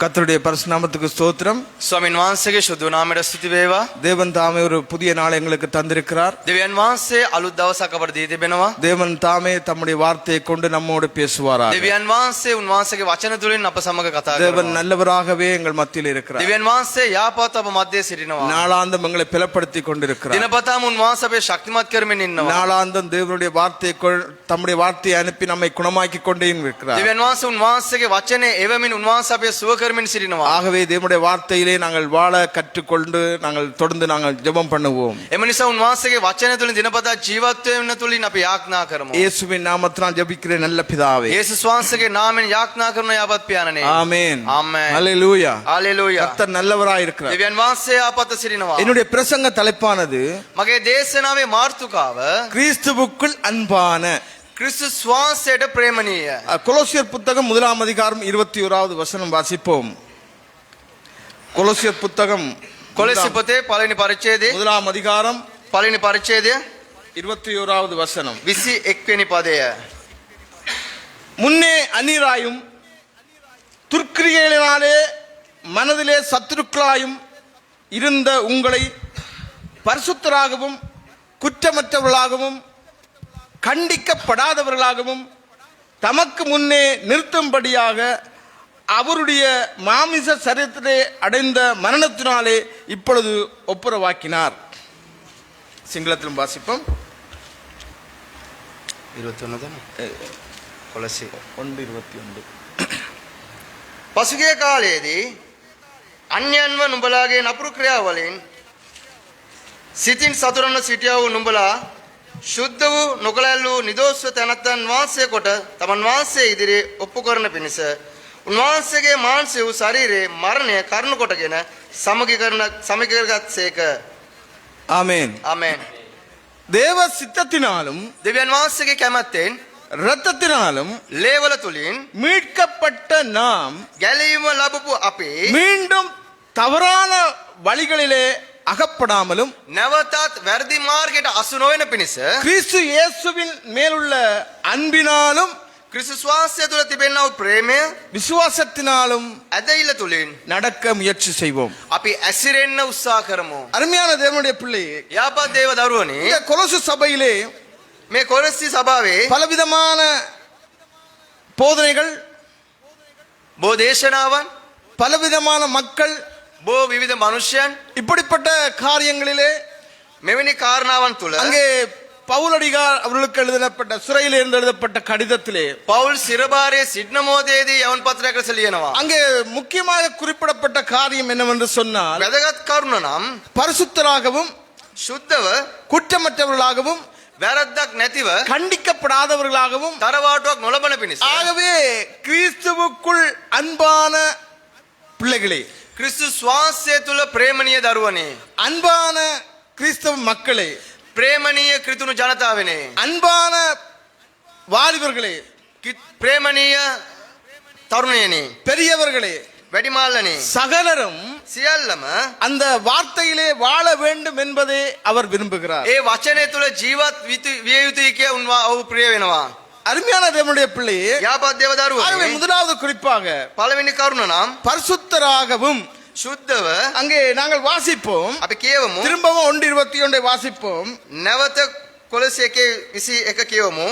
கர்த்தருடைய பரிசுத்த நாமத்துக்கு ஸ்தோத்திரம். ස්වාමීන් වහන්සේගේ ශුද්ධ නාමයට ස්තුති වේවා. தேவன் தாமே ஒரு புதிய நாளை எங்களுக்கு தந்திருக்கிறார். දෙවියන් වහන්සේ අලුත් දවසක් අපට දී තිබෙනවා. தேவன் தாமே தம்முடைய வார்த்தையை கொண்டு நம்மோடு பேசுவாராக. දෙවියන් වහන්සේ උන්වහන්සේගේ වචන තුලින් අප සමග කතා தேவன் කරනවා. நல்லவராகவே எங்கள் மத்தியில் இருக்கிறார். දෙවියන් වහන්සේ යාපත් අප මැදේ සිටිනවා. நாளாந்தம் எங்களை பலப்படுத்தி கொண்டிருக்கிறார். දිනපතාම උන්වහන්සේ අපේ ශක්තිමත් කරමින් ඉන්නවා. நாளாந்தம் தேவனுடைய வார்த்தையை தம்முடைய வார்த்தையை அனுப்பி நம்மை குணமாக்கி கொண்டே இருக்கிறார். දෙවියන් වහන්සේ උන්වහන්සේගේ වචනේ එවමින් උන්වහන්සේ අපේ සුව කරමින් සිටිනවා. ஆகவே தேவனுடைய வார்த்தையிலே நாங்கள் வாழ கற்றுக்கொண்டு நாங்கள் தொடர்ந்து நாங்கள் ஜெபம் பண்ணுவோம். එම නිසා උන්වහන්සේගේ වචනය තුලින් දිනපතා ජීවත් වෙන්න තුලින් අපි යාඥා කරමු. இயேசுவின் நாமத்தினால் ஜெபிக்கிறேன் நல்ல பிதாவே. යේසුස් වහන්සේගේ නාමයෙන් යාඥා කරන යාපත් පියාණනේ. ஆமென். ආමේන්. ஹalleluya. හalleluya. கர்த்தர் நல்லவராய் இருக்கிறார். දෙවියන් වහන්සේ යාපත් සිටිනවා. என்னுடைய பிரசங்க தலைப்பானது මගේ දේශනාවේ මාතෘකාව கிறிஸ்துவுக்குள் அன்பான. ක්‍රිස්තුස් වහන්සේට ප්‍රේමණීය. கொலோசியர் புத்தகம் 1 அதிகாரம் 21வது வசனம் வாசிப்போம். கொலோசியர் புத்தகம் කොලොස්සේ පොතේ පළවෙනි පරිච්ඡේදයේ 1 அதிகாரம் පළවෙනි පරිච්ඡේදය 21வது வசனம். 21 වෙනි පදය. முன்னே அந்நியராயும் துர்க்கிரியைகளினாலே மனதிலே சத்துருக்களாயும் இருந்த உங்களை பரிசுத்தராகவும் குற்றமற்றவர்களாகவும் கண்டிக்கப்படாதவர்களாகவும் தமக்கு முன்னே நிறுத்தும்படியாக அவருடைய மாமிச சரீரத்திலே அடைந்த மரணத்தினாலே இப்பொழுது ஒப்புரவாக்கினார். சிங்களத்திலும் வாசிப்போம். 21 කොලොස්සේ 1:21. පසුගිය කාලයේදී අන්‍යයන්ව නුඹලාගේ නපුරු ක්‍රියාවලින් සිතින් සතුරන්ව සිටියා වූ නුඹලා ශුද්ධ වූ නොකලැල් වූ නිදෝෂව තනත්තන් වාසය කොට තමන් වාසය ඉදිරියේ ඔප්පු කරන පිණිස උන්වහන්සේගේ මාංශය වූ ශරීරයේ මරණය කරුණු කොටගෙන සමගිකරගත්සේක. ஆமென். ආමේන්. தேவ சித்தத்தினாலும் දෙවියන් වහන්සේගේ කැමැත්තෙන් இரத்தத்தினாலும் ලේවල තුලින් மீட்கப்பட்ட நாம் ගැලීම ලැබපු අපි மீண்டும் தவறான வழிகளிலே அகப்படாமலும் නැවතත් වැරදි මාර්ගයට අසු නොවන පිණිස கிறிஸ்து இயேசுவின் மேலுள்ள அன்பினாலும் ක්‍රිස්තුස් වහන්සේ තුළ තිබෙනා වූ ප්‍රේමය விசுவாசத்தினாலும் ඇදහිල්ල තුලින් நடக்க முயற்சி செய்வோம். අපි ඇසිරෙන්න උත්සාහ කරමු. அருமையான தேவனுடைய பிள்ளையே, යාපත් දේව දරුවනි, இந்த கொலோசு சபையிலே මේ කොලොස්සේ සභාවේ பலவிதமான போதனைகள், බොහෝ දේශනාවන්, பலவிதமான மக்கள் බොහෝ විවිධ මනුෂ්‍යයන් இப்படிப்பட்ட காரியங்களிலே මෙවැනි කාරණාවන් තුළ அங்கே பவுலடிகார் அவர்களுக்கு எழுதப்பட்ட சிறையில் இருந்து எழுதப்பட்ட கடிதத்திலே පවුල් සිරබාරයේ සිටින මොහොතේදී යවන පත්‍රයක් ලෙස ලියනවා. அங்கே முக்கியமாக குறிப்பிடப்பட்ட காரியம் என்னவென்று சொன்னால், වැදගත් කරුණ නම් பரிசுத்தராகவும் සුද්ධව குற்றமற்றவர்களாகவும் වැරද්දක් නැතිව கண்டிக்கப்படாதவர்களாகவும், තරවාටුවක් නොලබන පිණිස ஆகவே கிறிஸ்துவுக்குள் அன்பான பிள்ளைகளே, ක්‍රිස්තුස් වහන්සේ තුළ ප්‍රේමණීය දරුවනේ, அன்பான கிறிஸ்தவ மக்களே, ප්‍රේමණීය ක්‍රිතුණු ජනතාවනේ, அன்பான வாலிபர்களே, ප්‍රේමණීය තරුණයනේ, பெரியவர்களே, වැඩිමාල්ලනේ, சகலரும் සියල්ලම அந்த வார்த்தையிலே வாழ வேண்டும் என்பதே அவர் விரும்புகிறார். ඒ වචනය තුළ ජීවත් විය යුතුයි කිය ඔහු ප්‍රිය වෙනවා. அருமையான தேவனுடைய பிள்ளையே, යාපත් දේව ஆகவே දරුවනේ, முதலாவது குறிப்பாக පළවෙනි කරුණ නම් பரிசுத்தராகவும், සුද්ධව அங்கே நாங்கள் வாசிப்போம். අපි කියවමු. திரும்பவும் 1:21 வாசிப்போம். නැවත කොලොස්සේ 1:21 කියවමු.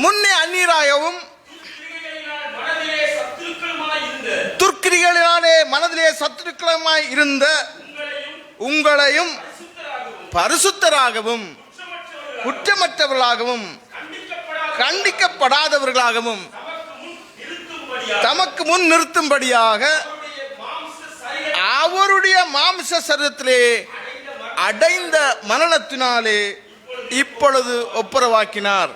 முன்னே அந்நியராகவும் துர்க்கிரிகளினாலே மனதிலே சத்துருக்களுமாய் இருந்த உங்களையும் பரிசுத்தராகவும் குற்றமற்றவர்களாகவும் கண்டிக்கப்படாதவர்களாகவும் தமக்கு முன் நிறுத்தும்படியாக அவருடைய மாம்ச சரீரத்திலே அடைந்த மரணத்தினாலே இப்பொழுது ஒப்புரவாக்கினார்.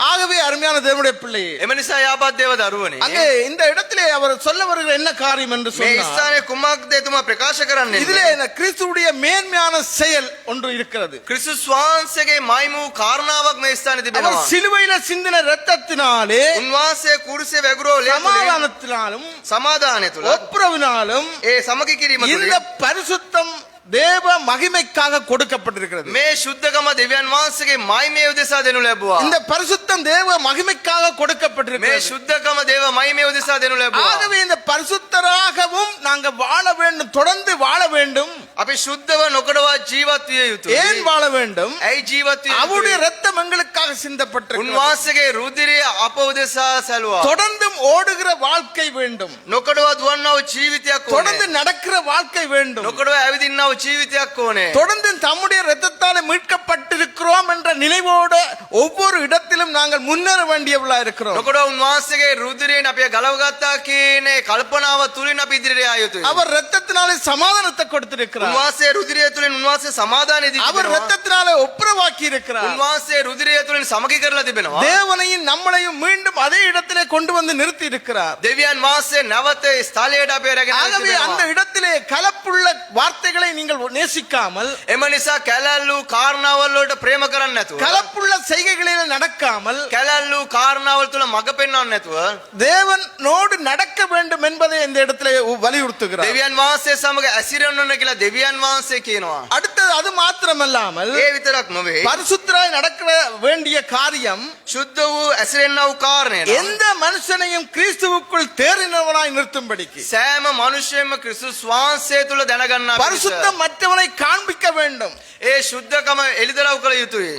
ஆகவே அருமையான தேவனுடைய பிள்ளையே, එම නිසා යාපත් දේව දරුවනේ, அங்கே இந்த இடத்திலே அவர் சொல்ல வருகிற என்ன காரியம் என்று මේ சொன்னார், ස්ථානයේ කුමක්ද එතුමා ප්‍රකාශ කරන්නේ? இதிலே கிறிஸ்துவுடைய மேன்மையான செயல் ஒன்று இருக்கிறது. ක්‍රිස්තුස් වහන්සේගේ මයිමු කාරණාවක් මේ ස්ථානයේ அவர் තිබෙනවා. சிலுவையில சிந்தின இரத்தத்தினாலே උන්වහන්සේ කුරුසේ වැගුරෝ ලේ තුලින් சமாதானத்தினாலும் සමාදානය තුල ஒப்புரவினாலும் ඒ සමගි කිරීම இந்த තුලින් பரிசுத்தம் தேவ மகிமைக்காக கொடுக்கப்பட்டிருக்கிறது. මේ ශුද්ධකම දෙවියන් වහන්සේගේ මහිමය උදෙසා දෙනු ලැබුවා. இந்த பரிசுத்தம் தேவ மகிமைக்காக මේ கொடுக்கப்பட்டிருக்கிறது. ශුද්ධකම දේව මහිමය උදෙසා දෙනු ලැබුවා. ஆகவே இந்த பரிசுத்தராகவும் நாங்க வாழ வேண்டும், தொடர்ந்து வாழ வேண்டும். අපි ශුද්ධව නොකඩවා ජීවත් විය යුතුයි. ஏன் வாழ வேண்டும்? ඇයි ජීවත් විය அவருடைய යුතුයි? ரத்தம் எங்களுக்காக சிந்தப்பட்டிருக்கிறது. උන්වහන්සේගේ රුධිරය අප උදෙසා සැලුවා. தொடர்ந்தும் ஓடுகிற வாழ்க்கை வேண்டும். නොකඩවා දුවන්නා වූ ජීවිතයක් தொடர்ந்து ඕනේ. நடக்கிற வாழ்க்கை வேண்டும். නොකඩවා ඇවිදින්නා වූ ජීවිතයක් ඕනේ. தொடர்ந்து தம்முடைய இரத்தத்தால் மீட்கப்பட்டிருக்கிறோம் என்ற நினைவோடு ஒவ்வொரு இடத்திலும் நாங்கள் முன்னேற வேண்டியவர்களா இருக்கிறோம். නොකඩවා උන්වහන්සේගේ රුධිරයෙන් අපි ගලවගත්තා කියන කල්පනාව තුලින් අපි ඉදිරියට ආ යුතුයි. அவர் இரத்தத்தினாலே சமாதானத்தை கொடுத்திருக்கிறார். උන්වහන්සේ රුධිරය තුලින් උන්වහන්සේ සමාදානෙ දී அவர் තිබෙනවා. இரத்தத்தினாலே ஒப்புரவாக்கி இருக்கிறார். උන්වහන්සේ රුධිරය තුලින් සමගි කරලා තිබෙනවා. தேவனையும் நம்மளையும் மீண்டும் அதே இடத்திலே கொண்டு வந்து நிறுத்தி இருக்கிறார். දෙවියන් වහන්සේ නැවත ඒ ස්ථලයට අපේ රැගෙන ஆகவே அந்த තිබෙනවා. இடத்திலே கலப்புள்ள வார்த்தைகளை நீங்கள் நேசிக்காமல், එම නිසා කැලැල්ලු කාරණාවල් වලට ප්‍රේම කරන්නේ නැතුව, கலப்புள்ள செய்கைகளில் நடக்காமல், කැලැල්ලු කාරණාවල් තුල මඟ පෙන්වන්නේ නැතුව தேவனோடு நடக்க வேண்டும் என்பதை இந்த இடத்திலே வலியுறுத்துகிறார். දෙවියන් වහන්සේ සමග ඇසිරෙන්න ඕන කියලා දෙවියන් වහන්සේ කියනවා. அடுத்தது அது மாத்திரமல்லாமல் ඒ විතරක් නොවේ. பரிசுத்தராய் நடக்க வேண்டிய காரியம் ශුද්ධ වූ ඇසිරෙන්නා වූ කාරණය නම් எந்த மனுஷனையும் கிறிஸ்துவுக்குள் தேறினவனாய் நிறுத்தும்படிக்கு සෑම මනුෂ්‍යයෙක්ම ක්‍රිස්තුස් වහන්සේ තුල දැනගන්නා පිණිස பரிசுத்தம் மற்றவனை காண்பிக்க வேண்டும். ඒ ශුද්ධකම එළිදරව් කළ යුතුයි.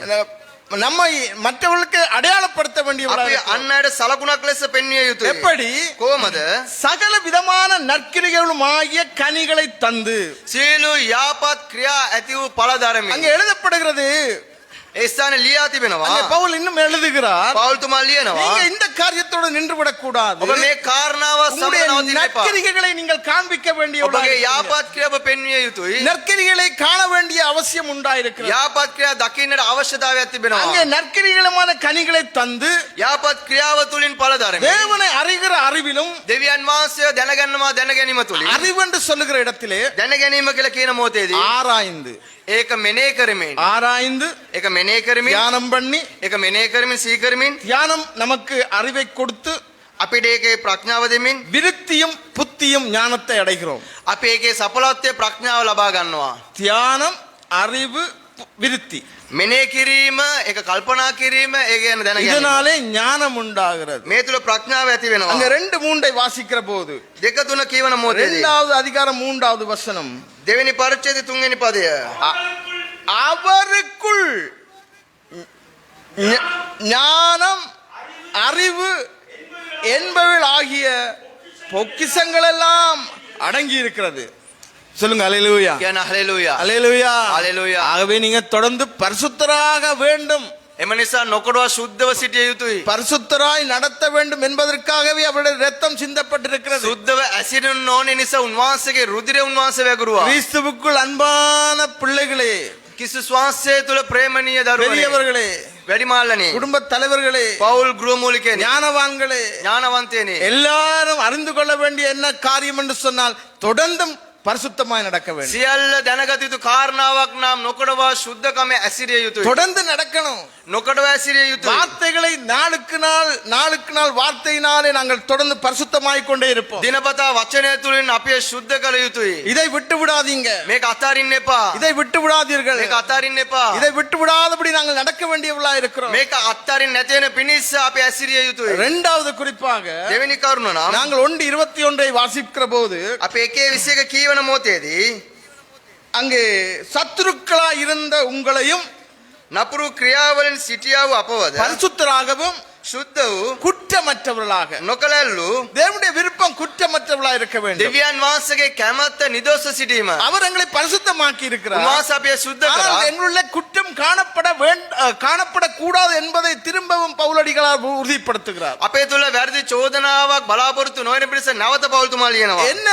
நம்மை மற்றவர்களுக்கு அடையாளப்படுத்த வேண்டியவராய் අපි இருக்கிறோம். අන් අයට සලකුණක් ලෙස පෙන්විය යුතුයි. எப்படி? කොහොමද? சகல விதமான நற்கிரிகளுமாகிய கனிகளை தந்து. සියලු යාපත් ක්‍රියා ඇති වූ පළදරමින් அங்கே எழுதப்படுகிறது, ඒ ස්ථානේ ලියා තිබෙනවා. அங்கே பவுல் இன்னும் எழுதுகிறார், පෞල්තුමා ලියනවා நீங்க இந்த காரியத்தோடு நின்று விடக் கூடாது. ඔබ මේ කාරණාව සමග உங்களுடைய නවතින්න එපා. நற்கிரிகளை நீங்கள் காண்பிக்க வேண்டியவர்களாய் ඔබගේ இருக்கிறீர்கள். යාපත් ක්‍රියාව පෙන්විය යුතුයි. நற்கிரிகளை காண வேண்டிய அவசியம் உண்டாயிருக்கிறது. යාපත් ක්‍රියා දකින්නට අවශ්‍යතාවයක් තිබෙනවා. அங்கே நற்கிரிகளமான கனிகளை தந்து යාපත් ක්‍රියාව තුලින් පළදරමින් தேவனை அறிகிற அறிவிலும், දෙවියන් වහන්සේ දැනගන්නවා දැනගැනීම තුලින් அறிவென்று சொல்லுகிற இடத்திலே දැනගැනීම කියලා කියන මොහොතේදී ஆராய்ந்து ඒක මෙනෙහි කරමින් ஆராய்ந்து ඒක මෙනෙහි කරමින් தியானம் பண்ணி, ඒක මෙනෙහි කරමින් සිහි කරමින් தியானம் நமக்கு அறிவை கொடுத்து අපිට ඒකේ ප්‍රඥාව දෙමින් விருத்தியும் புத்தியும் ஞானத்தை அடைகிறோம். අපි ඒකේ සඵලත්වයේ ප්‍රඥාව ලබා ගන්නවා. தியானம், அறிவு, விருத்தி, මෙනෙහි කිරීම ඒක කල්පනා කිරීම ඒ කියන දැනගැනීම இதனாலே ஞானம் உண்டாகிறது. මේ තුල ප්‍රඥාව ඇති වෙනවා. அங்க 2:3 வாசிக்கிற போது දෙක තුන කියවන මොහොතේදී 2வது அதிகாரம் 3வது வசனம், දෙවෙනි පරිච්ඡේදයේ 3 වෙනි පදය அவருக்குள் ஞானம், அறிவு என்பவள் ஆகிய பொக்கிஷங்கள் எல்லாம் அடங்கி இருக்கிறது. சொல்லுங்க அல்லேலூயா, කියන හලෙලූයා அல்லேலூயா. அல்லேலூயா. ஆகவே நீங்க தொடர்ந்து பரிசுத்தராக வேண்டும், එම නිසා නොකඩවා සුද්ධව සිටිය යුතුයි. பரிசுத்தராய் நடத்த வேண்டும் என்பதற்காகவே அவருடைய ரத்தம் சிந்தப்பட்டிருக்கிறது. සුද්ධව ඇසිරෙන්න ඕනේ නිසා උන්වහන්සේගේ රුධිරය උන්වහන්සේ වැගුරුවා. கிறிஸ்துவுக்குள் அன்பான பிள்ளைகளே, ක්‍රිස්තුස් වහන්සේ තුල ප්‍රේමණීය දරුවනේ, பெரியவர்களே, වැඩිමාල්ලනේ, குடும்ப தலைவர்களே, පෞල් ගෘහමූලිකයනේ, ஞானவான்களே, ඥානවන්තයනේ, எல்லாரும் அறிந்து கொள்ள வேண்டிய என்ன காரியம் என்று சொன்னால் தொடர்ந்தும் பரிசுத்தமாய் நடக்க வேண்டும். සියල්ල දැනගත යුතු කාරණාවක් නම් නොකඩවා සුද්ධකම ඇසිරිය යුතුයි. தொடர்ந்து நடக்கணும். නොකඩවා ඇසිරිය යුතුයි. வார்த்தைகளை நாளுக்கு நாள் வார்த்தையினாலே நாங்கள் தொடர்ந்து பரிசுத்தமாய் கொண்டே இருப்போம். දිනපතා වචනය තුලින් අපි සුද්ධ කළ යුතුයි. இதை விட்டு விடாதீங்க, මේක අතාරින්න එපා. இதை விட்டு விடாதீர்கள். මේක අතාරින්න එපා. இதை விட்டு விடாதபடி நாங்கள் நடக்க வேண்டியவர்களா இருக்கிறோம். මේක අතාරින්න නැති වෙන පිණිස අපි ඇසිරිය යුතුයි. இரண்டாவது குறிப்பாக දෙවෙනි කරුණ නම් நாங்கள் 1:21 வாசிக்கிற போது අපි 1:21 කියවන මොහොතේදී அங்கே சத்துருக்களாய் இருந்த உங்களையும் නපුරු ක්‍රියාවලින් සිටියා වූ අපවද பரிசுத்தராகவும் සුද්ධ වූ குற்றமற்றவர்களாக, නොකලැල්ලු தேவனுடைய விருப்பம் குற்றமற்றவர்களாக இருக்க வேண்டும். දෙවියන් වහන්සේගේ කැමැත්ත නිදොස්ව සිටීම. அவர் எங்களை பரிசுத்தமாக்கி இருக்கிறார். උන්වහන්සේ අපිව සුද්ධ ஆனால் කරා. எங்களுள்ள குற்றம் காணப்படக்கூடாது என்பதை திரும்பவும் பவுலடிகளார் உறுதிப்படுத்துகிறார். අපේ තුල වැරදි චෝදනාවක් බලාපොරොත්තු නොවන පිණිස නැවත පෞල්තුමා ලියනවා. என்ன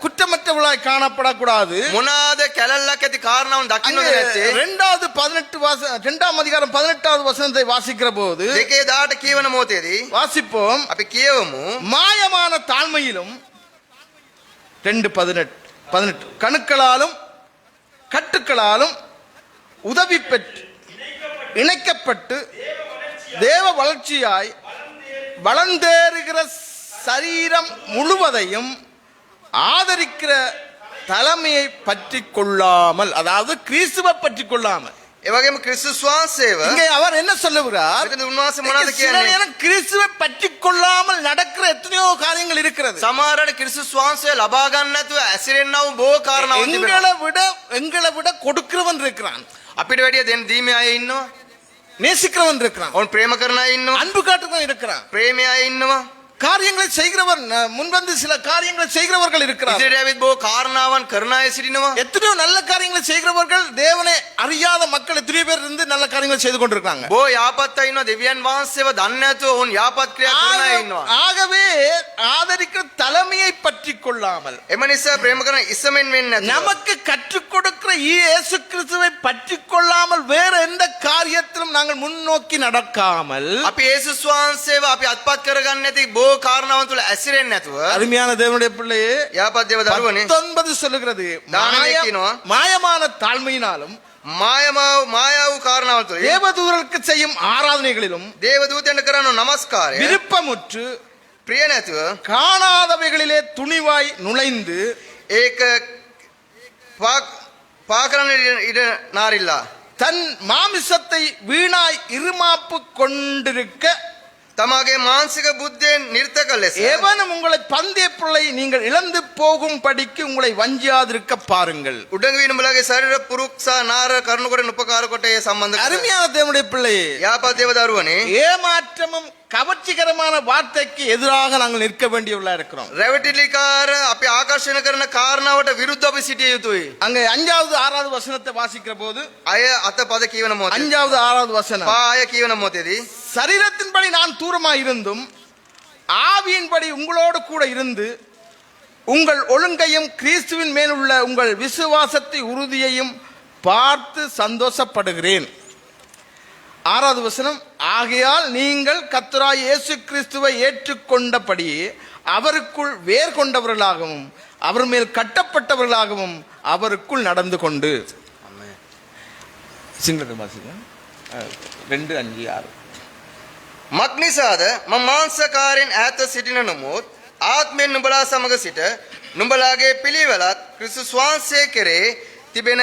குற்றமற்றவர்களாய் காணப்படக்கூடாது? මොනවාද කැලැල්ලක් ඇති කාරණාවන් දකින්නද නැත්තේ? 2ாம் அதிகாரம் 18வது வசனத்தை வாசிக்கிற போது 2:18 කියවන මොහොතේදී வாசிப்போம், අපි කියවමු மாயமான தாழ்மையிலும் 2:18 கணுக்களாலும் கட்டுக்களாலும் உதவி பெற்று இணைக்கப்பட்டு தேவ வளர்ச்சியாய் வளர்ந்தேறுகிற சரீரம் முழுவதையும் ஆதரிக்கிற தலைமையை பற்றி கொள்ளாமல், அதாவது கிறிஸ்துவை பற்றி கொள்ளாமல். ඒ වගේම ක්‍රිස්තුස් වහන්සේව இங்கே அவர் என்ன சொல்லுகிறார்? මෙතන උන්වහන්සේ මොනවද சில කියන්නේ? நேரம் கிறிஸ்துவை பற்றி கொள்ளாமல் நடக்கிற எத்தனையோ காரியங்கள் இருக்கிறது. සමහරවිට ක්‍රිස්තුස් වහන්සේ ලබා ගන්න නැතුව ඇසිරෙන්නව බොහෝ කාරණාවන් තිබෙනවා. எங்களை விட கொடுக்கிறவன் இருக்கிறான், අපිට වැඩිය දෙන්න දීමේ අය ඉන්නවා. நேசிக்கிறவன் இருக்கிறான், ඔවුන් ප්‍රේම කරන අය ඉන්නවා. அன்பு காட்டுறவன் இருக்கிறான், ප්‍රේමය අය ඉන්නවා. காரியங்களை செய்கிறவன் முன்வந்து சில காரியங்களை செய்கிறவர்கள் இருக்கிறார். ඉදිරියට ඇවිත් බොහෝ කාරණාවන් කරන අය සිටිනවා. எத்தனையோ நல்ல காரியங்களை செய்கிறவர்கள் தேவனை அறியாத மக்கள் எத்தனையோ பேர் இருந்து நல்ல காரியங்களை செய்து கொண்டிருக்காங்க. බොහෝ යාපත් අය ඉන්නවා. දෙවියන් වහන්සේව දන්නේ නැතුව ඔවුන් යාපත් ක්‍රියා කරන අය ඉන්නවා. ஆகவே ஆதரிக்கிற தலைமையை பற்றி கொள்ளாமல், එම නිසා ප්‍රේම කරන ඉස්සමෙන් වෙන්නේ නැතුව நமக்கு கற்றுக் கொடுக்கிற இயேசு கிறிஸ்துவை பற்றி கொள்ளாமல் வேற எந்த காரியத்திலும் நாங்கள் முன்னோக்கி நடக்காமல், අපි යේසුස් වහන්සේව අපි අත්පත් කරගන්න නැති බොහෝ කාරණාවන් තුල ඇසිරෙන්නේ නැතුව அருமையான தேவனுடைய பிள்ளையே, යාපත් දේව දරුවනේ 19 சொல்லுகிறது, தானமே කියනවා, மாயமான தாழ்மையினாலும் මායා වූ කාරණාවන් තුල தேவதூதருக்கு செய்யும் ஆராதனைகளிலும் දේව දූතයන්ට කරන නමස්කාරය விருப்பமுற்று ප්‍රිය නැතුව காணாதவைகளிலே துணிவாய் நுழைந்து ඒක පා කරන්න ඉඩ නාරිල්ලා தன் மாமிசத்தை வீணாய் இருமாப்பு கொண்டிருக்க, තමාගේ මානසික බුද්ධියෙන් නිර්තක ලෙස எவனும் உங்களை பந்தய பிள்ளை நீங்கள் இழந்து போகும் படிக்கு உங்களை வஞ்சியாதிருக்க பாருங்கள். උඩඟු විනුඹලගේ ශරීර පුරුක්සා නාර කරුණකොට උපකාර කොට ඒ සම්බන්ධ කර அருமையான தேவனுடைய பிள்ளையே, යාපත් දේව දරුවනේ ஏமாற்றமும் கவர்ச்சிகரமான வார்த்தைக்கு எதிராக நாங்கள் நிற்க வேண்டியவர்களா இருக்கிறோம். රැවටිලිකාර අපි ආකර්ෂණ කරන කාරණාවට විරුද්ධව අපි සිටිය යුතුයි. அங்க 5வது 6வது வசனத்தை வாசிக்கிற போது, අය අතපද කියවන මොහොතේ 5வது 6வது வசனம், පාය කියවන මොහොතේදී சரீரத்தின்படி நான் தூரமாய் இருந்தும் ஆவியின்படி உங்களோடு கூட இருந்து உங்கள் ஒழுங்கையும் கிறிஸ்துவின் மேலுள்ள உங்கள் விசுவாசத்தை உறுதியையும் பார்த்து சந்தோஷப்படுகிறேன். 6வது வசனம், ஆகையால் நீங்கள் கர்த்தராகிய இயேசு கிறிஸ்துவை ஏற்றுக்கொண்டபடியே அவருக்குள் வேர் கொண்டவர்களாகவும் அவர் மேல் கட்டப்பட்டவர்களாகவும் அவருக்குள் நடந்து கொண்டு. சிங்களத்தில் வாசிங்க. 2, 5, 6. මක් නිසාද මම මාංශකාරයෙන් ඈත සිටින නමුත් ආත්මයෙන් නුඹලා සමග සිට නුඹලාගේ පිළිවෙලත් ක්‍රිස්තුස් වහන්සේ කෙරේ තිබෙන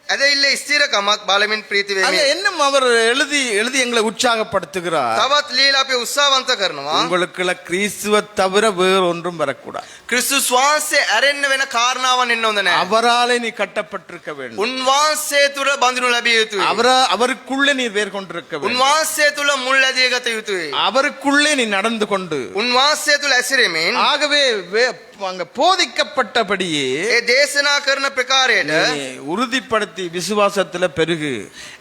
ඇදහිල්ලේ ස්ථිරකමක් බලමින් ප්‍රීති அங்க වෙමි. இன்னும் அவர் எழுதி எங்களை உற்சாகப்படுத்துகிறார். තවත් ලීලා අපි උත්සාහවන්ත කරනවා. உங்களுக்குள்ள கிறிஸ்துவை தவிர வேறு ஒன்றும் வரக்கூடாது. ක්‍රිස්තුස් වහන්සේ ඇරෙන්න වෙන කාරණාවක් එන්න හොඳ නැහැ. அவராலே நீ கட்டப்பட்டிருக்க வேண்டும். උන්වහන්සේ තුල බඳිනු ලැබිය යුතුයි. அவருக்குள்ளே நீ வேர் கொண்டிருக்க வேண்டும். උන්වහන්සේ තුල මුල් ඇදිය ගත යුතුයි. அவருக்குள்ளே நீ நடந்து கொண்டு, උන්වහන්සේ තුල ඇසිරෙමින් ஆகவே அங்க போதிக்கப்பட்டபடியே ඒ දේශනා කරන ප්‍රකාරයට நீ உறுதிப்படுத்தி விசுவாசத்துல பெருகு,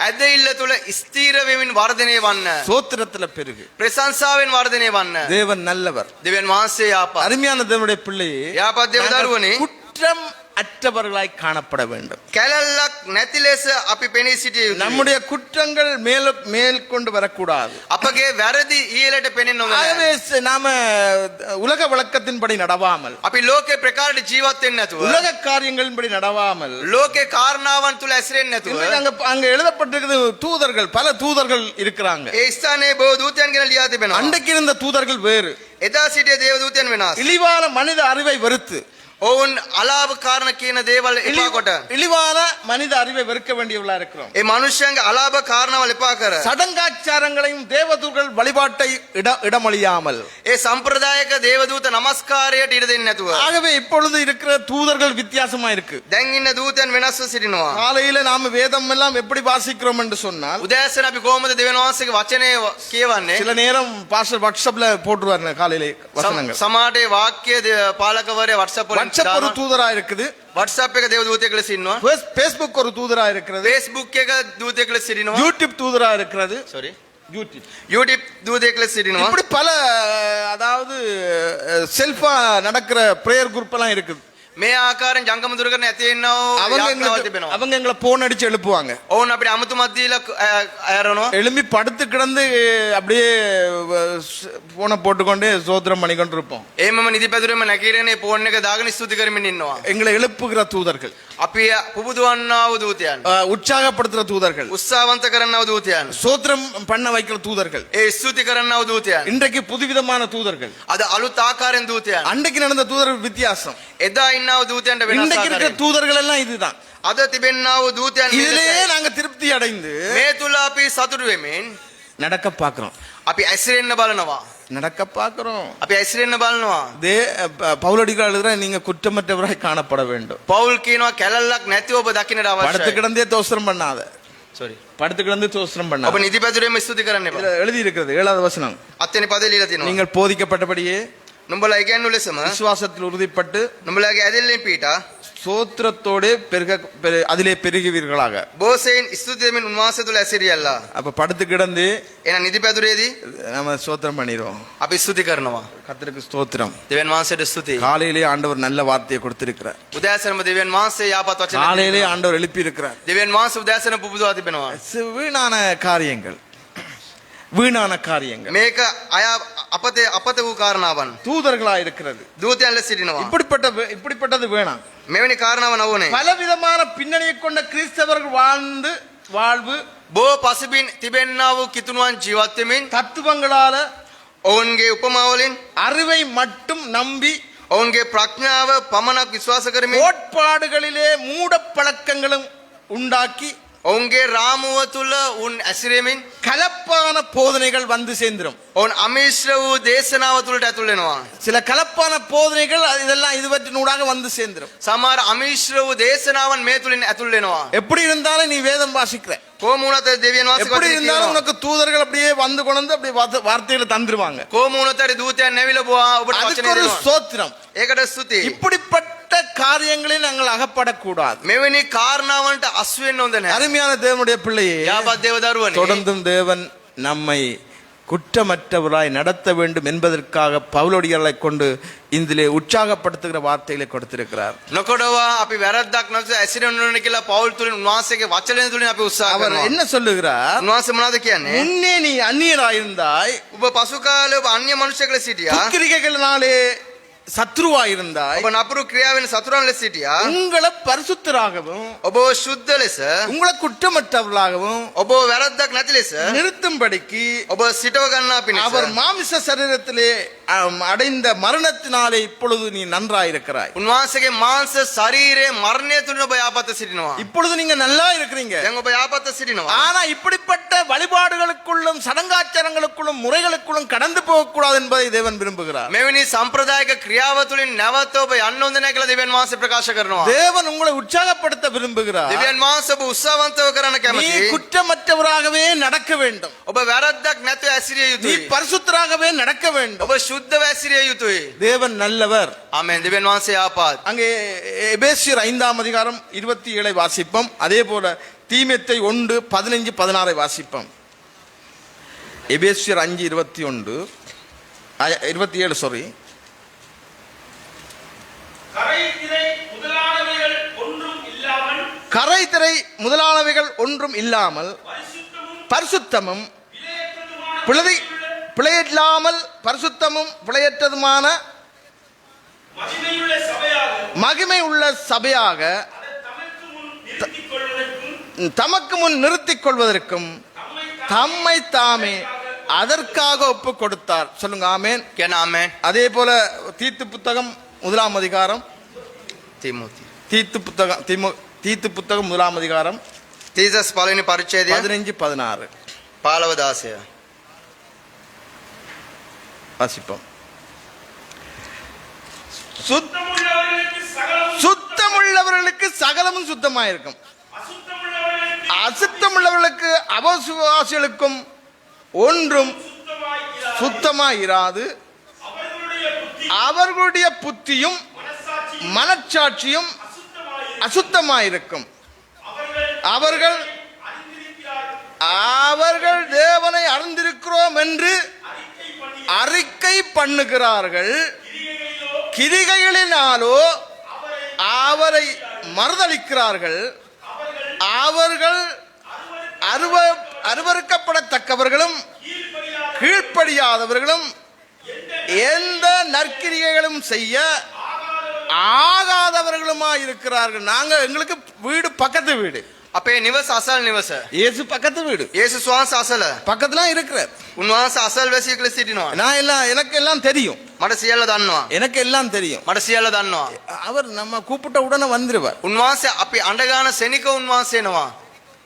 ඇදහිල්ල තුල ස්ථීර වෙමින් වර්ධනය වන්න, சோத்திரத்துல பெருகு. ප්‍රශංසාවෙන් වර්ධනය වන්න. தேவன் நல்லவர். දෙවියන් වහන්සේ යාපත්. அருமையான தேவனுடைய பிள்ளையே, යාපත් දේව දරුවනේ குற்றம் அற்றவர்களாய் காணப்பட வேண்டும். කැලල්ලක් නැති ලෙස අපි පෙනී සිටිය යුතුයි. நம்முடைய குற்றங்கள் மேல் கொண்டு வரக்கூடாது. අපගේ වැරදි ඊළට පෙනෙන්න හොඳ ஆகவே නැහැ. நாம உலக வழக்கத்தின்படி நடவாமல், අපි ලෝකේ ප්‍රකාරයට ජීවත් වෙන්නේ නැතුව, உலக காரியங்களின்படி நடவாமல், ලෝකේ කාරණාවන් තුල ඇසිරෙන්නේ නැතුව, இன்றைக்கு அங்க எழுதப்பட்டிருக்கிறது தூதர்கள், பல தூதர்கள் இருக்கிறாங்க. ඒ ස්ථානයේ බොහෝ දූතයන් ගැන ලියා තිබෙනවා. அன்றைக்கு இருந்த தூதர்கள் வேறு. එදා සිටිය දේව දූතයන් වෙනස්. இழிவான மனித அறிவை வெறுத்து, ඔවුන් අලාභ කාරණ කියන දේවල් එපා කොට, இழிவான மனித அறிவை வெறுக்க வேண்டியவர்களா இருக்கிறோம். ඒ මනුෂ්‍යයන්ගේ අලාභ කාරණාවල් එපා කර, சடங்காச்சாரங்களையும் தேவதூதர்கள் வழிபாட்டை இடமளியாமல், ඒ සම්ප්‍රදායක දේවදූත නමස්කාරයට ඉඩ දෙන්නේ නැතුව, ஆகவே இப்பொழுது இருக்கிற தூதர்கள் வித்தியாசமா இருக்கு. දැන් ඉන්න දූතයන් වෙනස්ව සිටිනවා. காலையில நாம வேதம் எல்லாம் எப்படி வாசிக்கிறோம் என்று சொன்னால், උදෑසන අපි කොහොමද දෙවියන් වහන්සේගේ වචනේ කියවන්නේ? சில நேரம் பாஸ்டர் வாட்ஸ்அப்ல போட்டுருவாரு காலையிலே வசனங்கள். සමාජයේ වාක්‍ය පාලකවරයා WhatsApp වලින් வாட்ஸ்அப் ஒரு தூதரா இருக்குது, WhatsApp එක දේව දූතයෙක් ලෙස ඉන්නවා, Facebook ஒரு தூதரா இருக்கிறது, Facebook එක දූතයෙක් ලෙස සිටිනවා, YouTube தூதரா இருக்கிறது, YouTube දූතයෙක් ලෙස සිටිනවා. இப்படி பல, அதாவது செல்ஃபா நடக்கிற பிரேயர் குரூப் எல்லாம் இருக்குது. මේ ආකාරයෙන් ජංගම දුර කරන ඇති වෙනව அவங்க எங்களை போன் அடிச்சு எழுப்புவாங்க. ඕන් අපිට අමුතුමත් දීලා අයරනවා. எழும்பி படுத்து கிடந்து அப்படியே போனை போட்டுக்கொண்டு சோத்திரம் பண்ணிக்கொண்டு இருப்போம். එහෙමම නිදි පැදුරෙම නැගිරෙන්නේ ෆෝන් එක දාගෙන ස්තුති කරමින් ඉන්නවා. எங்களை எழுப்புகிற தூதர்கள். අපි පුබුදුවන්නා වූ දූතයන්. உற்சாகப்படுத்துற தூதர்கள், උත්සාහවන්ත කරන්නා වූ දූතයන්. சோத்திரம் பண்ண வைக்கிற தூதர்கள், ඒ ස්තුති කරන්නා වූ දූතයන්. இன்றைக்கு புதுவிதமான தூதர்கள். අද අලුත් ආකාරයෙන් දූතයන්. அன்றைக்கு நடந்த தூதர்கள் வித்தியாசம். එදා ඉන්නා වූ දූතයන්ට වෙනස් இன்றைக்கு இருக்கிற ආකාරයෙන්. தூதர்கள் எல்லாம் இதுதான். අද තිබෙන්නා වූ දූතයන් இதிலேயே நாங்க திருப்தி அடைந்து මේ තුල අපි සතුටු වෙමින් நடக்க பார்க்கிறோம். අපි ඇසිරෙන්න බලනවා. நடக்க பார்க்கிறோம். අපි ඇසිරෙන්න බලනවා. பவுலடிகள் எழுதுற நீங்க குற்றமற்றவராய் காணப்பட வேண்டும். පවුල් කියනවා කැලල්ලක් නැතිව ඔබ දකින්නට படுத்து අවශ්‍යයි. கிடந்தே தோஸ்திரம் பண்ணாத. sorry. படுத்து கிடந்து தோஸ்திரம் ඔබ பண்ணாத. නිදිපැදුරේම ස්තුති කරන්න එපා. இதுல எழுதி இருக்கிறது 7வது வசனம். අත්වෙනි පදේ ලියලා තියෙනවා. நீங்கள் போதிக்கப்பட்டபடியே නුඹලා ඉගැන්වු ලෙසම விசுவாசத்தில் உறுதிப்பட்டு නුඹලාගේ ඇදෙල්ලෙන් පීටා சோத்திரத்தோடு அதிலே பெருகுவீர்களாக. බෝසෙන් ස්තුති දෙමින් උන්වහන්සේ තුල ඇසිරියල්ලා. அப்ப படுத்து கிடந்து එහෙනම් නිදිපැදුරේදී நம்ம ஸ்தோத்திரம் பண்ணிடுவோம். අපි ස්තුති කරනවා. கர்த்தருக்கு ஸ்தோத்திரம். දෙවියන් වහන්සේට ස්තුතියි. காலையிலே ஆண்டவர் நல்ல வார்த்தையை கொடுத்திருக்கிறார். උදෑසනම දෙවියන් වහන්සේ යාපත් වචන காலையிலே ஆண்டவர் எழுப்பி இருக்கிறார். දෙවියන් වහන්සේ උදෑසන පුබුදවා තිබෙනවා. வீணான காரியங்கள், வீணான காரியங்கள் මේක අය අපත වූ කාරණාවන් தூதர்களா இருக்கிறது. දූතයන් ලෙස සිටිනවා. இப்படிப்பட்டது வேணாம். මෙවැනි කාරණාව නොවනේ. பலவிதமான பின்னணியை கொண்ட கிறிஸ்தவர்கள் வாழ்வு බෝ පසුබිම් තිබෙන්නා වූ කිතුණුවන් ජීවත් වෙමින් தத்துவங்களால ඔවුන්ගේ උපමාවලින් அறிவை மட்டும் நம்பி ඔවුන්ගේ ප්‍රඥාව පමණක් විශ්වාස කරමින් கோட்பாடுகளிலே மூட பழக்கங்களும் உண்டாக்கி ඔවුන්ගේ රාමුව තුල උන් ඇසිරෙමින් கலப்பான போதனைகள் வந்து சேர்ந்துரும். ඔවුන් අමිශ්‍ර වූ දේශනාව තුලට ඇතුල් වෙනවා. சில கலப்பான போதனைகள் இதெல்லாம் இதுவற்றினூடாக வந்து சேர்ந்துரும். සමහර අමිශ්‍ර වූ දේශනාවන් මේ තුලින් ඇතුල් වෙනවා. எப்படி இருந்தாலும் நீ வேதம் வாசிக்கிற, කොහොම වුණත් දෙවියන් වහන්සේ எப்படி වචනේ இருந்தாலும் කියනවා. உனக்கு தூதர்கள் அப்படியே வந்து கொண்டு அப்படியே வார்த்தைகளை தந்துருவாங்க. කොහොම වුණත් හරි දූතයන් නැවිලා බොවා ඔබට அதுக்கு වචනේ ஒரு දෙනවා. ஸ்தோத்திரம். ඒකට ස්තුතියි. இப்படிப்பட்ட காரியங்களில் நாங்கள் அகப்படக்கூடாது. මෙවැනි කාරණාවන්ට අසු වෙන්න හොඳ නැහැ. அருமையான தேவனுடைய பிள்ளையே, යාපත් දේව දරුවනේ. தொடர்ந்தும் தேவன் நம்மை குற்றமற்றவராய் நடத்த வேண்டும் என்பதற்காக பவுலடிகளை கொண்டு இதிலே உற்சாகப்படுத்துகிற வார்த்தைகளை கொடுத்திருக்கிறார். නොකොඩවා අපි වැරද්දක් නැතුව ඇසිරෙන්න ඕන කියලා පෞල් තුලින් උන්වහන්සේගේ වචනය තුලින් අපි උත්සාහ அவர் කරනවා. என்ன சொல்லுகிறார்? උන්වහන්සේ මොනවද කියන්නේ? முன்னே நீ அந்நியராயிருந்தாய், ඔබ පසු කාලේ ඔබ අන්‍ය මනුෂ්‍යයෙක් ලෙස සිටියා. துக்கிரிகைகளினாலே சத்ருவாயிருந்தாய், ඔබ නපුරු ක්‍රියාවෙන් සතුරන් ලෙස සිටියා. உங்களை பரிசுத்தராகவும் ඔබ සුද්ධ ලෙස உங்களை குற்றமற்றவர்களாகவும் ඔබ වැරද්දක් නැති ලෙස நிறுத்தும்படிக்கு ඔබ සිටව ගන්නා පිණිස அவர் மாமிச சரீரத்திலே அடைந்த மரணத்தினாலே இப்பொழுது நீ நன்றாயிருக்கிறாய். උන්වහන්සේගේ මාංශ ශරීරයේ මරණය තුලින් ඔබ යාපත සිටිනවා. இப்பொழுது நீங்க நல்லா இருக்கிறீங்க. දැන් ඔබ යාපත සිටිනවා. ஆனா இப்படிப்பட்ட வழிபாடுகளுக்குள்ளும் சடங்காச்சாரங்களுக்குள்ளும் முறைகளுக்குள்ளும் கடந்து போகக்கூடாது என்பதை தேவன் விரும்புகிறார். මෙවැනි සම්ප්‍රදායික ක්‍රියාව තුලින් නැවත ඔබ යන්න හොඳ නැහැ කියලා දෙවියන් වහන්සේ ප්‍රකාශ කරනවා. தேவன் உங்களை உற்சாகப்படுத்த விரும்புகிறார். දෙවියන් වහන්සේ ඔබ උත්සාහවන්තව කරන්න நீ කැමතියි. குற்றமற்றவராகவே நடக்க வேண்டும். ඔබ වැරද්දක් නැතුව ඇසිරිය நீ යුතුයි. பரிசுத்தராகவே நடக்க வேண்டும். ඔබ සුද්ධව ඇසිරිය යුතුයි. தேவன் நல்லவர். ආමෙන්. දෙවියන් වහන්සේ යාපත්. அங்கே எபேசியர் 5ஆம் அதிகாரம் 27 வாசிப்போம். அதே போல தீமோத்தேயு 1:15-16 வாசிப்போம். எபேசியர் 5:27 சாரி. கரைதிரை முதலானவைகள் ஒன்றும் இல்லாமல் பரிசுத்தமும் பிழையில்லாமல் பரிசுத்தமும் பிழையற்றதுமான மகிமை உள்ள சபையாக தமக்கு முன் நிறுத்திக் கொள்வதற்கும் தம்மை தாமே அதற்காக ஒப்பு கொடுத்தார். சொல்லுங்க ஆமென். කියන ආමෙන්. அதே போல தீத்து புத்தகம் 1ஆம் அதிகாரம், තිමෝති. தீத்து புத்தகம் 1ஆம் அதிகாரம் තීසස් පළවෙනි පරිච්ඡේදය 15-16 15-16 வாசிப்போம். சுத்தமுள்ளவர்களுக்கு சகலமும் சுத்தமாயிருக்கும், அசுத்தமுள்ளவர்களுக்கு அவிசுவாசிகளுக்கும் ஒன்றும் சுத்தமாயிராது. அவர்களுடைய புத்தியும் மனச்சாட்சியும் அசுத்தமாயிருக்கும். அவர்கள் தேவனை அறிந்திருக்கிறோம் என்று அறிக்கை பண்ணுகிறார்கள், கிரிகைகளினாலோ அவரை மறுதலிக்கிறார்கள். அவர்கள் அருவருக்கப்படத்தக்கவர்களும் கீழ்ப்படியாதவர்களும் எந்த நற்கிரியைகளும் செய்ய ஆகாதவர்களுமா இருக்கிறார்கள். நாங்க எங்களுக்கு வீடு பக்கத்து வீடு, අපේ නිවස අසල් නිවස. இயேசு பக்கத்து வீடு යේසුස් වහන්සේ අසල. பக்கத்துல இருக்கிறார். උන්වහන්සේ අසල් වැසියෙක් ලෙස සිටිනවා. நான் எல்லாம் எனக்கு எல்லாம் தெரியும், මට සියල්ල දන්නවා. எனக்கு எல்லாம் தெரியும். මට සියල්ල දන්නවා. அவர் நம்ம கூப்பிட்ட உடனே வந்துருவார். උන්වහන්සේ අපි අඬගාන සෙනික උන්වහන්සේ එනවා.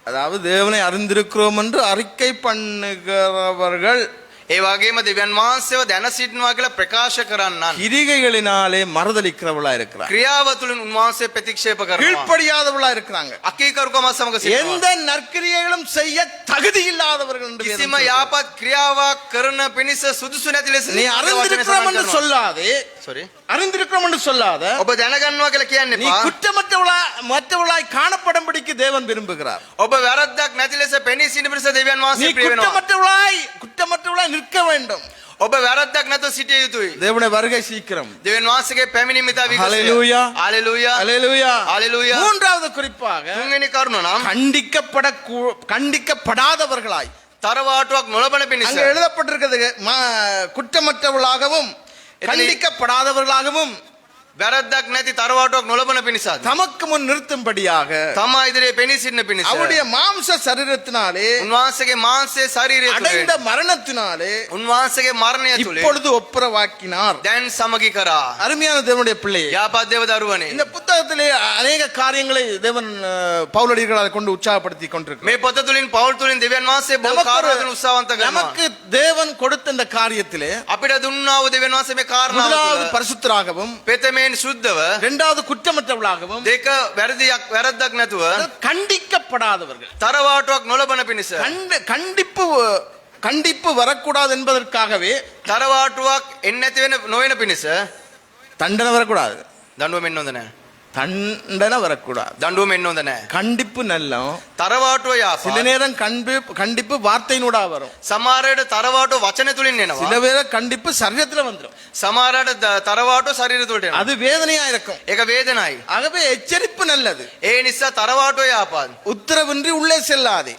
அதாவது தேவனை அறிந்திருக்கிறோம் என்று அறிக்கை பண்ணுகிறவர்கள் ඒ වගේම දෙවියන් වහන්සේව දැන සිටිනවා කියලා ප්‍රකාශ කරන්නන්. கிரிகைகளினாலே மறுதலிக்கிறவளா இருக்கிறார். ක්‍රියාව තුළින් උන්වහන්සේ ප්‍රතික්ෂේප කරනවා. கீழ்ப்படியாதவளா இருக்கிறாங்க. අකීකරුකම සමග සිටිනවා. எந்த நற்கிரியைகளும் செய்ய தகுதி இல்லாதவர்கள் என்று வேதம் කිසිම சொல்கிறது. යාපත් ක්‍රියාවක් කරන පිණිස සුදුසු නැති ලෙස நீ அறிந்திருக்கிறோம் என்று சொல்லாதே, sorry அறிந்திருக்கிறோம் என்று சொல்லாத, ඔබ දැනගන්නවා කියලා කියන්න நீ එපා. குற்றமற்றவளாய் காணப்படும்படிக்கு தேவன் விரும்புகிறார். ඔබ වැරද්දක් නැති ලෙස පෙනී සිටින පිණිස දෙවියන් நீ වහන්සේ ප්‍රිය වෙනවා. குற்றமற்றவளாய் நிற்க வேண்டும். ඔබ වැරද්දක් නැතුව සිටිය යුතුයි. தேவனுடைய வருகை சீக்கிரம். දෙවියන් වහන්සේගේ පැමිණීම ඉතා විකසය. ஹalleluya, හalleluya, ஹalleluya, ஹalleluya. மூன்றாவது குறிப்பாக තුන්වෙනි කරුණ නම් கண்டிக்கப்படாதவர்களாய், තරවාටුවක් නොලබන පිණිස. அங்க எழுதப்பட்டிருக்கிறது குற்றமற்றவர்களாகவும் கண்டிக்கப்படாதவர்களாகவும் වැරද්දක් නැති තරවාටුවක් නොලබන පිණිසත්. தமக்கு முன் நிறுத்தும்படியாக තමා ඉදිරියේ පෙනී සිටින පිණිස. அவருடைய மாம்ச சரீரத்தினாலே උන්වහන්සේගේ මාංශයේ ශරීරය அடைந்த තුළ மரணத்தினாலே උන්වහන්සේගේ මරණය තුළ இப்பொழுது ஒப்புரவாக்கினார். දැන් සමගි කරා. அருமையான தேவனுடைய பிள்ளையே, යාපත් දේව දරුවනේ. இந்த புத்தகத்திலே அநேக காரியங்களை தேவன் பவுலடிகளால் கொண்டு உற்சாகப்படுத்தி கொண்டிருக்கிறார். මේ පොත තුළින් පවුල් තුළින් දෙවියන් වහන්සේ බොහෝ කාර්යවලින් උත්සාහවන්ත කරනවා. நமக்கு தேவன் கொடுத்த இந்த காரியத்திலே අපිට දුන්නා වූ දෙවියන් වහන්සේ මේ කාරණාව முதலாவது තුළ பரிசுத்தராகவும், පෙතමෙන් සුද්ධව, இரண்டாவது குற்றமற்றவர்களாகவும், දෙක වැරද්දක් නැතුව கண்டிக்கப்படாதவர்கள். තරවාටුවක් නොලබන පිණිස. கண்டிப்பு வரக்கூடாது என்பதற்காகவே තරවාටුවක් එන්නේ නැති වෙන නොවන පිණිස தண்டனை வரக்கூடாது, දඬුවම් එන්න හොඳ නැහැ. தண்டனை வரக்கூடாது. දඬුවම් එන්න හොඳ නැහැ. கண்டிப்பு நல்லம். තරවාටුව சில යාපත්. நேரம் கண்டிப்பு வார்த்தையினூடா வரும், සමහරවිට තරවාටුව වචන තුලින් එනවා. சில பேர கண்டிப்பு சரீரத்துல வந்துடும். සමහරවිට තරවාටුව ශරීර තුලට එනවා. அது வேதனையா இருக்கும். ඒක වේදනයි. ஆகவே எச்சரிப்பு நல்லது. ඒ නිසා තරවාටුව යාපත්. உத்தரவின்றி உள்ளே செல்லாதே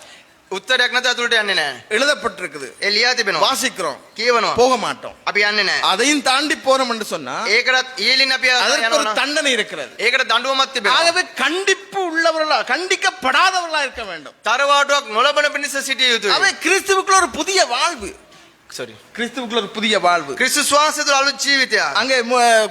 උත්තරයක් නැත අතුලට යන්නේ නැහැ. எழுதப்பட்டிருக்குது, ඒ ලියා තිබෙනවා. வாசிக்கிறோம், කියවනවා. போக மாட்டோம். අපි යන්නේ නැහැ. அதையும் தாண்டி போறோம் என்று சொன்னா ඒකටත් ඊලින් අපි அதற்கு ஒரு යනවා. தண்டனை இருக்கிறது. ඒකට දඬුවමක් තිබෙනවා. ஆகவே கண்டிப்பு உள்ளவர்களா, கண்டிக்கப்படாதவர்களா இருக்க வேண்டும். තරවාටුවක් නොලබන පිණිස සිටිය යුතුයි. அவை கிறிஸ்துவுக்குள்ள ஒரு புதிய வாழ்வு, sorry கிறிஸ்துவுக்குள்ள ஒரு புதிய வாழ்வு. ක්‍රිස්තුස් වහන්සේ තුළ අලුත් ජීවිතයක්. அங்கே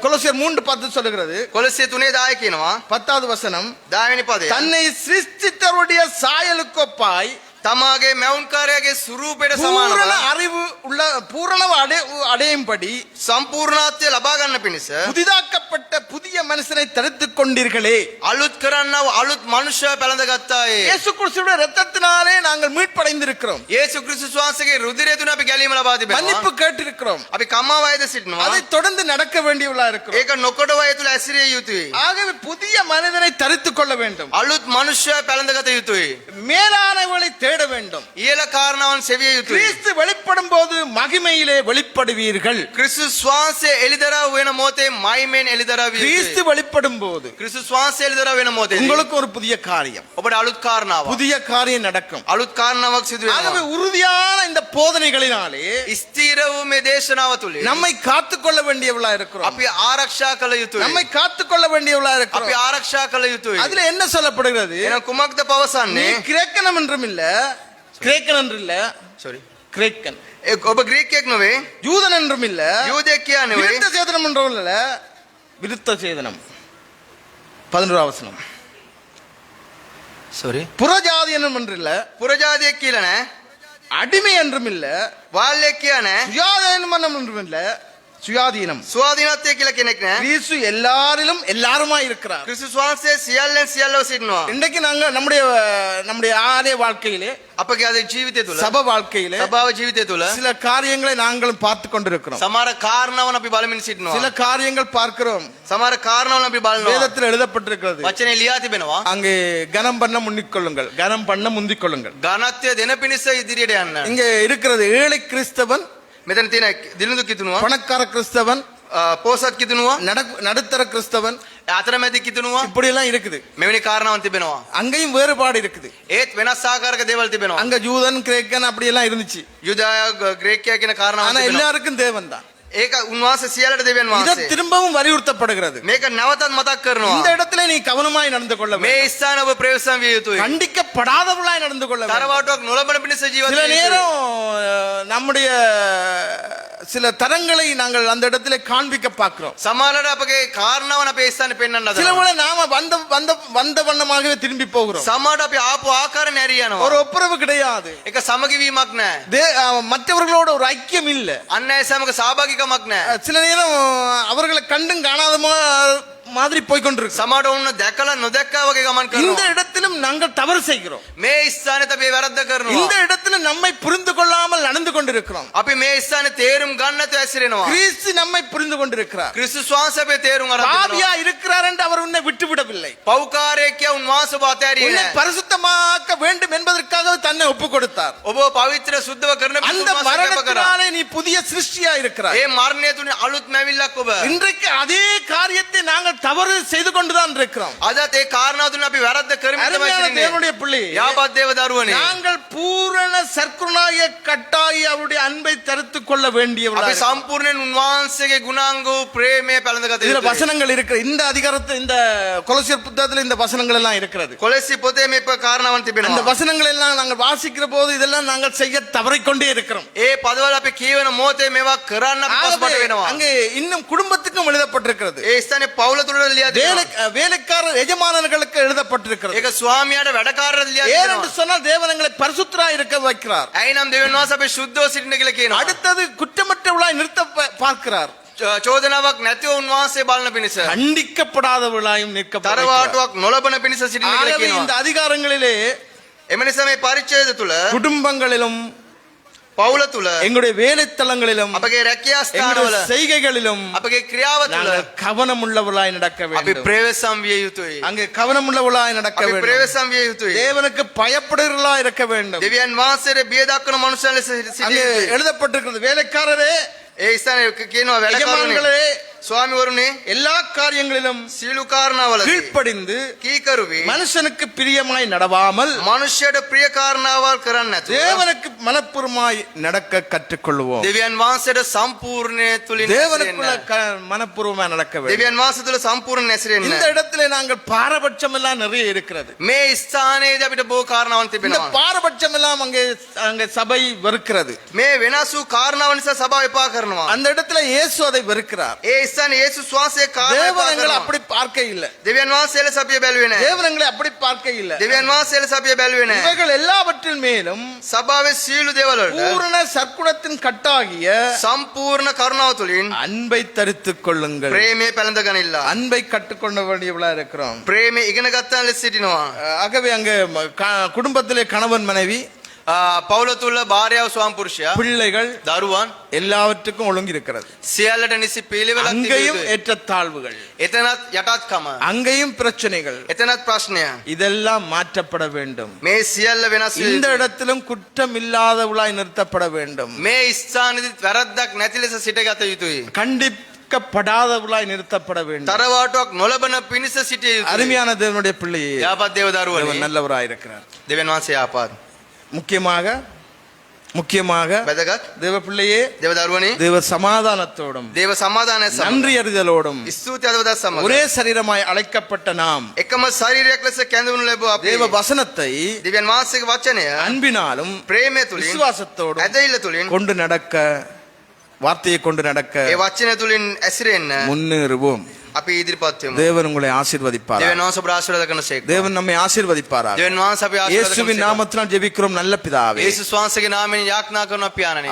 கொலோசியர் 3:10 சொல்லுகிறது, කොලොස්සේ 3:10 කියනවා 10வது வசனம், 10 වෙනි පදය. தன்னை சிருஷ்டித்தவருடைய சாயலுக்கொப்பாய் තමාගේ මැවුන්කාරයාගේ ස්වරූපයට பூரண සමානව அறிவு உள்ள பூரண அடையும்படி සම්පූර්ණත්වය ලබා ගන්න පිණිස புதிதாக்கப்பட்ட புதிய மனுஷனை தடுத்துக் கொண்டீர்களே. අලුත් කරන්නව අලුත් මනුෂ්‍යය පැළඳගත්තායේ. இயேசு கிறிஸ்துவின் இரத்தத்தினாலே நாங்கள் மீட்படைந்திருக்கிறோம். යේසුස් ක්‍රිස්තුස් වහන්සේගේ රුධිරය තුන අපි ගැලීම ලබා තිබෙනවා. மன்னிப்பு கேட்டிருக்கிறோம். අපි කම්මාවයද සිටිනවා. அதை தொடர்ந்து நடக்க வேண்டியவளா இருக்கிறோம். ඒක නොකොට වය තුල ඇසිරිය යුතුයි. ஆகவே புதிய மனிதனை தரித்துக் கொள்ள வேண்டும். අලුත් මනුෂ්‍යය පැළඳගත යුතුයි. மேலானவளை தேட வேண்டும். ඉහළ කාරණාවන් සෙවිය යුතුයි. கிறிஸ்து வெளிப்படும் போது மகிமையிலே வெளிப்படுவீர்கள். ක්‍රිස්තුස් වහන්සේ එළිදරව් වෙන මොහොතේ මයිමෙන් එළිදරව් විය கிறிஸ்து යුතුයි. வெளிப்படும் போது ක්‍රිස්තුස් වහන්සේ එළිදරව් වෙන මොහොතේ உங்களுக்கு ஒரு புதிய காரியம், ඔබට අලුත් කාරණාවක් புதிய காரியம் நடக்கும். අලුත් කාරණාවක් සිදු ஆகவே වෙනවා. உறுதியான இந்த போதனைகளினாலே ස්ථීර වූ මේ දේශනාව තුලින් நம்மை காத்துக்கொள்ள வேண்டியவளா இருக்கிறோம். අපි ආරක්ෂා කළ යුතුයි. நம்மை காத்துக்கொள்ள வேண்டியவளா අපි இருக்கிறோம். ආරක්ෂා කළ යුතුයි. அதுல என்ன சொல்லப்படுகிறது? එහෙනම් කුමක්ද நீ පවසන්නේ? கிரேக்கனம் என்றும் இல்ல, கிரேக்கன் என்று இல்ல, sorry கிரேக்கன். ඔබ ග්‍රීකයෙක් නෙවෙයි, யூதன் என்றும் இல்ல, යූදයෙක් කියන්නේ නෙවෙයි. விருத்த சேதனம் என்றும் இல்ல, விருத்த சேதனம் 11வது வசனம். sorry புறஜாதி என்றும் இல்ல, පුරජාතියෙක් කියලා නෑ, அடிமை என்றும் இல்ல, වාල්ලෙක් කියලා නෑ, சுயாதீனம் என்றும் இல்ல, சுயாதீனம். ස්වාධීනත්වය කියලා කෙනෙක් නෑ. கிறிஸ்து எல்லாரிலும் எல்லாருமா இருக்கிறார். ක්‍රිස්තුස් වහන්සේ සියල්ලෙන් සියල්ලව සිටිනවා. இன்றைக்கு நாங்க நம்முடைய ஆலய வாழ்க்கையிலே, අපගේ අද ජීවිතය තුළ, சபை வாழ்க்கையிலே සභාව ජීවිතය තුළ சில காரியங்களை நாங்களும் பார்த்து கொண்டிருக்கிறோம். සමහර කාරණාවන් අපි බලමින් சில සිටිනවා. காரியங்கள் பார்க்கிறோம், සමහර කාරණාවන් අපි බලනවා. வேதத்தில் எழுதப்பட்டிருக்கிறது. වචනේ ලියා තිබෙනවා. அங்கே கனம் பண்ண முன்னிக்கொள்ளுங்கள், கனம் பண்ண முந்திக்கொள்ளுங்கள். ඝනත්වය දෙන පිණිස ඉදිරියට යන්න. இங்கே இருக்கிறது ஏழை கிறிஸ்தவன், මෙතන තියෙන දිනුදු කිතුනවා, பணக்கார கிறிஸ்தவன், පෝසත් කිතුනවා, நடுத்தர கிறிஸ்தவன், අතරමැදි කිතුනවා. இப்படி எல்லாம் இருக்குது. මෙවැනි කාරණාවන් තිබෙනවා. அங்கேயும் வேறுபாடு இருக்குது. ඒත් වෙනස් ආකාරක දේවල් තිබෙනවා. அங்க யூதன் கிரேக்கன் அப்படி எல்லாம் இருந்துச்சு. යුදාය ග්‍රීකයා කියන ஆனா කාරණාවන් තිබෙනවා. எல்லாருக்கும் தேவன் தான். ඒක උන්වහන්සේ සියල්ලට දෙවියන් இதை වහන්සේ. திரும்பவும் வலியுறுத்தப்படுகிறது. මේක නැවතත් මතක් කරනවා. இந்த இடத்துல நீ கவனமாய் நடந்து கொள்ள මේ வேண்டும். ස්ථාන ඔබ ප්‍රවේශම් විය යුතුයි. கண்டிக்கப்படாதவர்களாய் நடந்து கொள்ள வேண்டும். තරවාටුවක් නොලබන පිණිස ජීවත් சில විය යුතුයි. நேரம் நம்முடைய சில தரங்களை நாங்கள் அந்த இடத்துல காண்பிக்க பார்க்கிறோம். සමහරවිට අපගේ කාරණාවන් අපේ ස්ථානේ පෙන්වන්න சில හදනවා. வேளை நாம வந்த வந்த வந்த வண்ணமாகவே திரும்பி போகிறோம். සමහරවිට අපි ආපු ආකාරය නැරී යනවා. ஒரு ஒப்புரவு கிடையாது. ඒක සමගි වීමක් නැහැ. மற்றவர்களோட ஒரு ஐக்கியம் இல்ல. අන් අය සමග සහභාගීකමක් නැහැ. சில நேரம் அவர்களை கண்டும் காணாத மாதிரி போய்கொண்டிருக்கு. සමහරවිට ඔන්න දැකලා නොදැක්කා වගේ ගමන් இந்த කරනවා. இடத்திலும் நாங்கள் தவறு செய்கிறோம். මේ ස්ථානෙත් අපි වැරද්ද කරනවා. இந்த இடத்துல நம்மை புரிந்து கொள்ளாமல் நடந்து கொண்டிருக்கிறோம். අපි මේ ස්ථානේ තේරුම් ගන්නත් ඇසිරෙනවා. கிறிஸ்து நம்மை புரிந்து கொண்டிருக்கிறார். ක්‍රිස්තුස් වහන්සේ අපේ තේරුම් අරන් பாவியா இருக்கிறார் என்று அவர் உன்னை விட்டுவிடவில்லை. පෞකාරයෙක් කිය උන්වහන්සේ ඔබ අතෑරියේ உன்னை නැහැ. பரிசுத்தமாக்க வேண்டும் என்பதற்காக தன்னை ஒப்பு கொடுத்தார். ඔබ පවිත්‍ර සුද්ධව කරන அந்த மரணத்தினாலே நீ புதிய சிருஷ்டியா இருக்கிறாய். ඒ මරණය තුනේ අලුත් මැවිල්ලක් ඔබ. இன்றைக்கு அதே காரியத்தை நாங்கள் தவறு செய்து கொண்டுதான் இருக்கிறோம். අදත් ඒ කාරණාව තුනේ අපි වැරද්ද කරමින් තමයි அருமையான සිටින්නේ. தேவனுடைய பிள்ளை, යාපත් දේව දරුවනේ. நாங்கள் பூரண சர்க்குணாய கட்டாயி அவருடைய அன்பை தரித்துக் கொள்ள අපි வேண்டியவர்களாக සම්පූර්ණයෙන් උන්වහන්සේගේ ගුණාංග වූ ප්‍රේමය පැලඳගත இதுல යුතුයි. வசனங்கள் இருக்கிற இந்த அதிகாரத்தை இந்த கொலோசியர் புத்தகத்துல இந்த வசனங்கள் எல்லாம் இருக்கிறது. කොලොස්සේ පොතේ මේ කාරණාවන් அந்த තිබෙනවා. வசனங்கள் எல்லாம் நாங்கள் வாசிக்கிற போது இதெல்லாம் நாங்கள் செய்ய தவறிக்கொண்டே இருக்கிறோம். ඒ පදවල අපි කියවන මොහොතේ මේවා කරන්න අපි පසුබට ஆகவே වෙනවා. அங்கே இன்னும் குடும்பத்துக்கும் எழுதப்பட்டிருக்கிறது. ඒ ස්ථානේ පවුල තුල ලියා තියෙනවා. வேலைக்காரர் எஜமானர்களுக்கு எழுதப்பட்டிருக்கிறது. ඒක ස්වාමියාට වැඩකාරට ලියා ஏன் තියෙනවා. என்று சொன்னால் தேவன் எங்களை பரிசுத்தராய் இருக்க வைக்கிறார். ඇයි නම් දෙවියන් වහන්සේ අපි සුද්ධව සිටින්න කියලා කියනවා. அடுத்தது குற்றமற்றவர்களாய் நிறுத்த பார்க்கிறார். චෝදනාවක් නැතිව උන්වහන්සේ බලන පිණිස. கண்டிக்கப்படாதவர்களாயும் நிற்க பார்க்கிறார். තරවාටුවක් නොලබන පිණිස සිටින්න කියලා ஆகவே இந்த කියනවා. அதிகாரங்களிலே එම නිසා මේ පරිච්ඡේද තුල குடும்பங்களிலும் පවුල තුල எங்களுடைய வேலைத்தலங்களிலும் අපගේ රැකියා எங்களுடைய ස්ථානවල செய்கைகளிலும் අපගේ ක්‍රියාව තුල நாங்கள் கவனமுள்ளவர்களாய் நடக்க අපි வேண்டும். ප්‍රවේශම් විය යුතුයි. அங்கே கவனமுள்ளவர்களாய் நடக்க අපි வேண்டும். ප්‍රවේශම් විය යුතුයි. தேவனுக்கு பயப்படுகிறவர்களாய் இருக்க வேண்டும். දෙවියන් වහන්සේට බිය දක්වන මනුෂ්‍යයන් ලෙස සිටිය அங்கே යුතුයි. எழுதப்பட்டிருக்கிறது, வேலைக்காரரே ඒ ස්ථානේ කියනවා වැඩකාරනේ எஜமான்களே ස්වාමිවරුනි எல்லா காரியங்களிலும் සීලු කාරණාවලදී கீழ்ப்படிந்து කීකරුවි மனுஷனுக்கு பிரியமாய் நடவாமல் මනුෂ්‍යයට ප්‍රිය කාරණාවල් කරන්නේ නැතුව தேவனுக்கு மனப்பூர்வமாய் நடக்க கற்றுக்கொள்வோம். දෙවියන් වහන්සේට සම්පූර්ණය තුලින් தேவனுக்குள்ள ඇසිරෙන්න. மனப்பூர்வமாய் நடக்க வேண்டும். දෙවියන් වහන්සේ තුල සම්පූර්ණ ඇසිරෙන්න. இந்த இடத்துல நாங்கள் பாரபட்சம் எல்லாம் நிறைய இருக்கிறது. මේ ස්ථානයේදී අපිට බොහෝ කාරණාවන් இந்த තිබෙනවා. பாரபட்சம் எல்லாம் அங்கே சபை வெறுக்கிறது. මේ වෙනස් වූ කාරණාව නිසා සභාව එපා කරනවා. அந்த இடத்துல இயேசு அதை வெறுக்கிறார். ඒ ස්ථානේ යේසුස් වහන්සේ කාරණා එපා தேவன் எங்களை කරනවා. அப்படி பார்க்க இல்லை. දෙවියන් වහන්සේ ලෙස අපිව බැලුවේ නැහැ. தேவன் எங்களை அப்படி பார்க்க இல்லை. දෙවියන් වහන්සේ ලෙස අපිව බැලුවේ නැහැ. இவைகள் எல்லாவற்றின் மேலும் සභාවේ සීලු දේවල් වලට பூரண சற்குணத்தின் கட்டாகிய සම්පූර්ණ කරුණාව තුලින් அன்பை தரித்துக் கொள்ளுங்கள். ප්‍රේමය පැලඳ ගනිලා. அன்பை கற்றுக்கொள்ள வேண்டியவளா இருக்கிறோம். ප්‍රේමය ඉගෙන ගන්න ලෙස සිටිනවා. ஆகவே அங்கே குடும்பத்திலே கணவன் மனைவி පවුල තුල භාර්යාව ස්වාම පුරුෂයා பிள்ளைகள் දරුවන් எல்லாவற்றுக்கும் ஒழுங்கு இருக்கிறது. සියල්ලට නිසි පිළිවෙලක් அங்கேயும் තිබෙන්නේ. ஏற்றத்தாழ்வுகள், එතනත් යටත්කම. அங்கேயும் பிரச்சனைகள், එතනත් ප්‍රශ්නය. இதெல்லாம் மாற்றப்பட வேண்டும். මේ සියල්ල වෙනස් වෙ இந்த යුතුයි. இடத்திலும் குற்றம் இல்லாதவளாய் நிறுத்தப்பட வேண்டும். මේ ස්ථානයේදී වැරද්දක් නැති ලෙස සිටගත යුතුයි. கண்டிக்கப்படாதவளாய் நிறுத்தப்பட வேண்டும். තරවාටුවක් නොලබන පිණිස සිටිය යුතුයි. அருமையான தேவனுடைய பிள்ளையே, යාපත් දේව தேவன் දරුවනේ. நல்லவராய் இருக்கிறார். දෙවියන් වහන්සේ යාපත්. முக்கியமாக වැදගත් தேவ பிள்ளையே, දේව දරුවනේ. தேவ சமாதானத்தோடும் දේව සමාදානය සමග நன்றி அறிதலோடும் ස්තුති අදවදත් සමග ஒரே சரீரமாய் அழைக்கப்பட்ட நாம் එකම ශරීරයක් ලෙස කැඳවනු ලැබුව අපි தேவ வசனத்தை දෙවියන් වහන්සේගේ වචනය அன்பினாலும் ප්‍රේමය තුලින් விசுவாசத்தோடும் ඇදහිල්ල තුලින් கொண்டு நடக்க, வார்த்தையை கொண்டு நடக்க ඒ වචනය තුලින් ඇසිරෙන්න முன்னேறுவோம். අපි ඉදිරිපත් වෙමු. தேவன் உங்களை ஆசீர்வதிப்பார். දෙවියන් වහන්සේ අපට ආශිර්වාද කරනසේක. தேவன் நம்மை ஆசீர்வதிப்பாராக. දෙවියන් වහන්සේ අපි ආශිර්වාද இயேசுவின் කරනසේක. நாமத்தினால் ஜெபிக்கிறோம் நல்ல பிதாவே. යේසුස් වහන්සේගේ නාමයෙන් යාඥා කරන අපි ආනනේ.